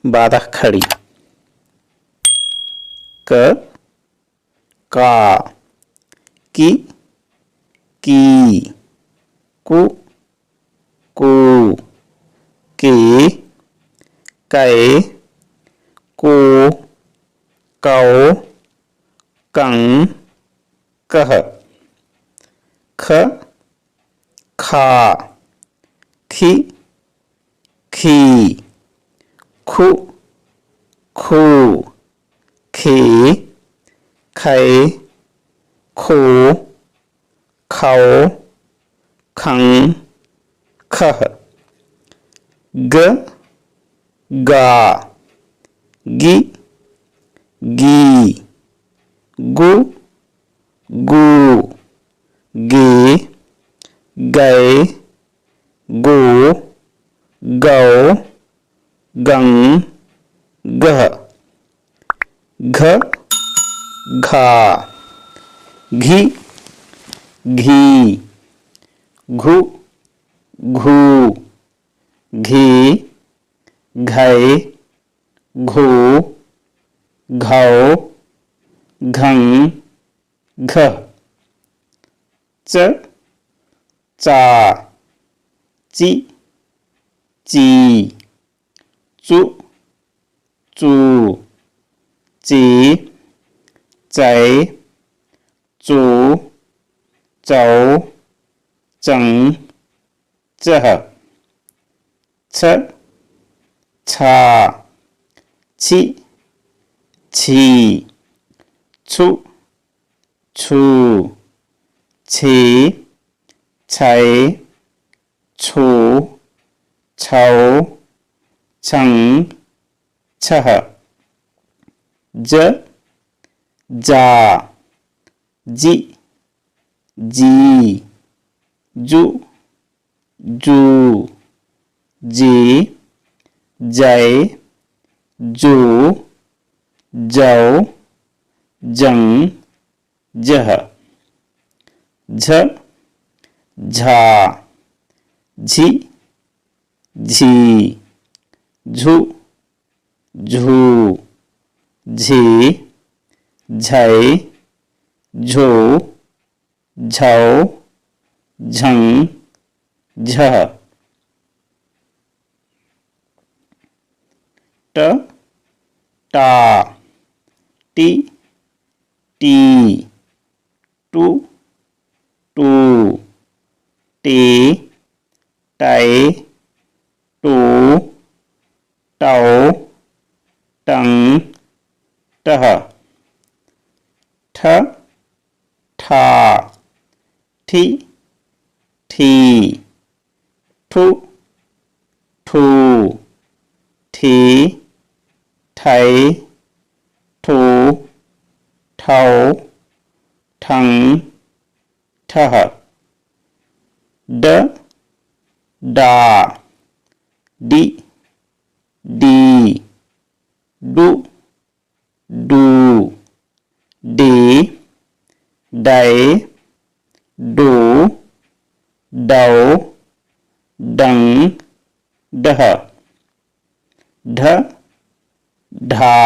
barahkhadi क का की कु के कै को कौ कं कह ख खा खी खी खु खू खे खे खो खौ खं खह ग गा गी गी गु गू गे गै गो गौ गं गह घ घा घी घी घु घू घी घै घू घौ घं घ च चा ची ची चु चू ची चै चू चौ चं चह छ छा छी छी छु छू छी छै छु छौ छं छह ज जा जी जी जू जू जी जै जू जौ जं जह झ झा झी झी झू झू झी झै झो झौ झं झह ट टा टी टी टू टू टी टै टू टौ टं टह ठ ठा ठीठी ठु ठू ठी ठै ठू ठौ ठं ठह ड डा D D do do D दै डू डौ डं डह ढ ढा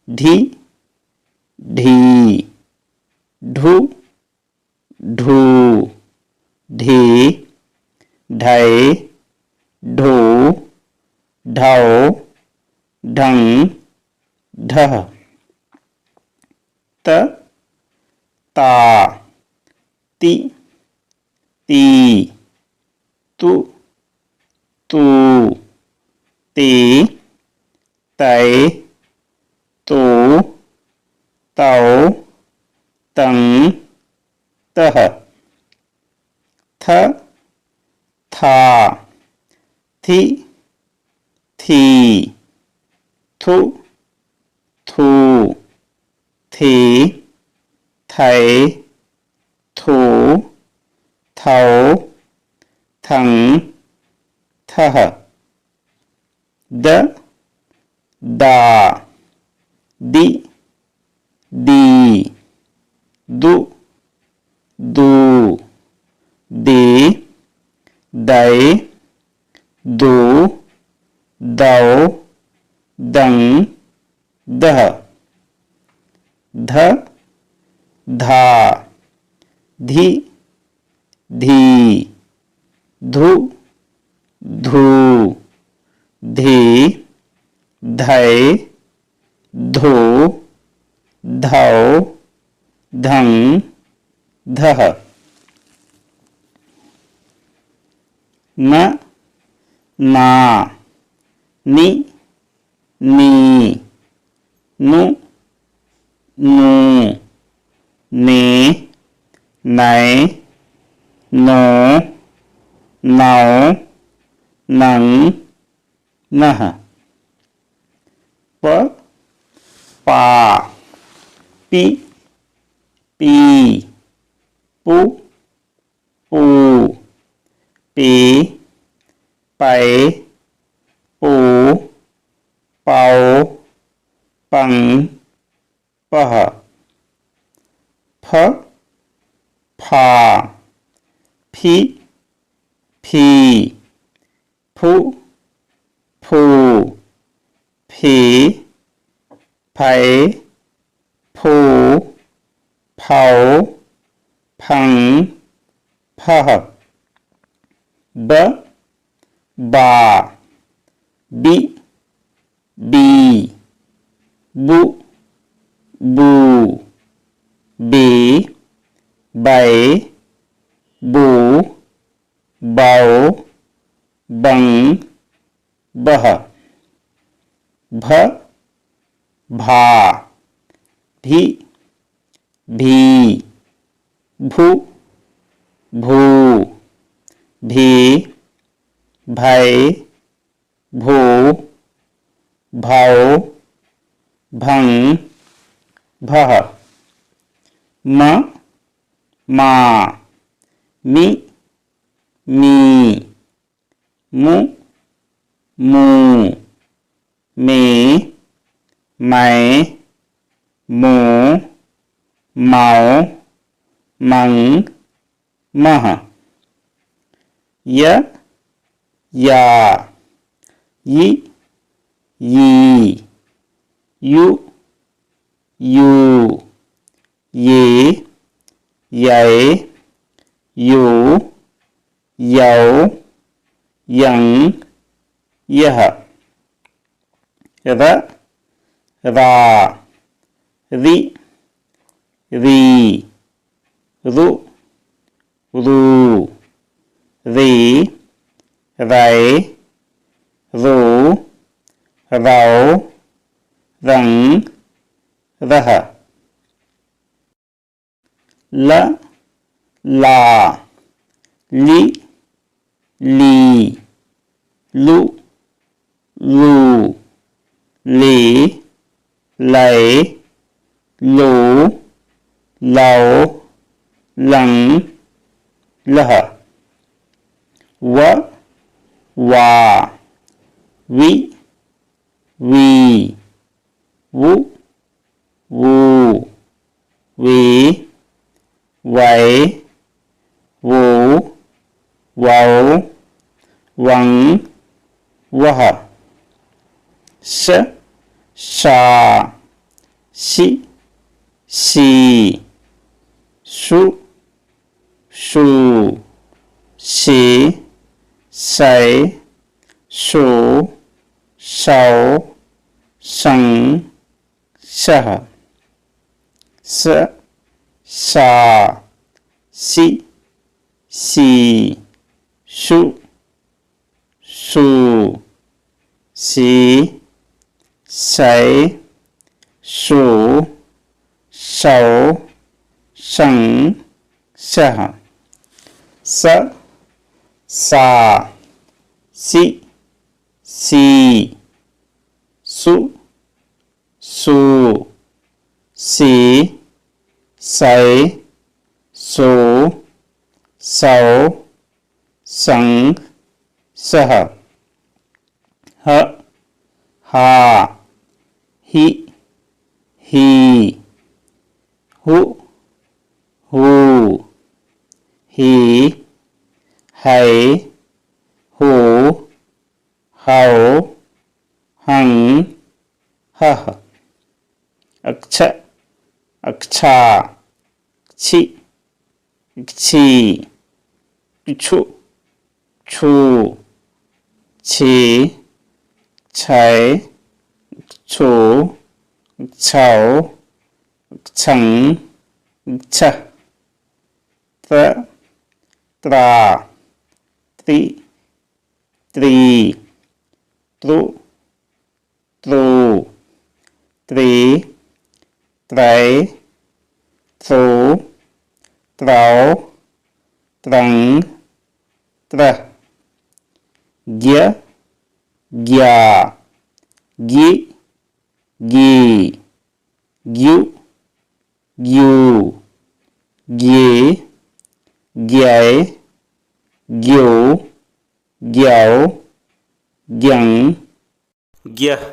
ढी ढी ढू ढू ढी ढै ढू ढौ ढं ढह त ता ती ती तु तू ती तै तू तौ तं तह थ था थी थी थु थू थी थै थू थौ थं थह द दा दी दी दु दू दी दै दू दौ दं दह ध धा धी धी धु धू धी धै धो धौ धं धः न ना नि नी नु नू ने नै नो नौ नं नः प पा पि पी पु पू पे पै पो पाओ पं पह फ फा फि फी फु फू फे फै फो फौ फं फह ब बा बि बी बु बू बे बै बो बौ बं बह भ भा भी भी भू भू भी भै भो भौ भं भः म मा मि मी मु मू मे मै मो मौ मं मः य या यि यी यु यू ये यै यो यौ यं यः र रा रि री रु रू रे रै रो रौ रं रः ल ला लि ली लु लू ले लै लो लौ लं लः व वा वि वी वु वू वे वै वो वौ वं वः स सा सि सी सु शू से सै सो सौ सं सः स सा सि सी सु सू से सै सो सौ सं सः स सा सि सी सु सू से सै सो सौ सं सः ह हा हि ही हु हू ही है हो हौ हं ह अक्ष अक्षा क्षि क्षी छु छु छे छै छो छौ छं छ त्र त्रा त्रि त्रित्रु त्रो त्रे त्रै त्रो त्रौ त्रं त्र ज्ञ ज्ञा गि गी ग्यु ग्यू ग्ये ग्यै ग्यो ग्यौ ग्यं ग्यः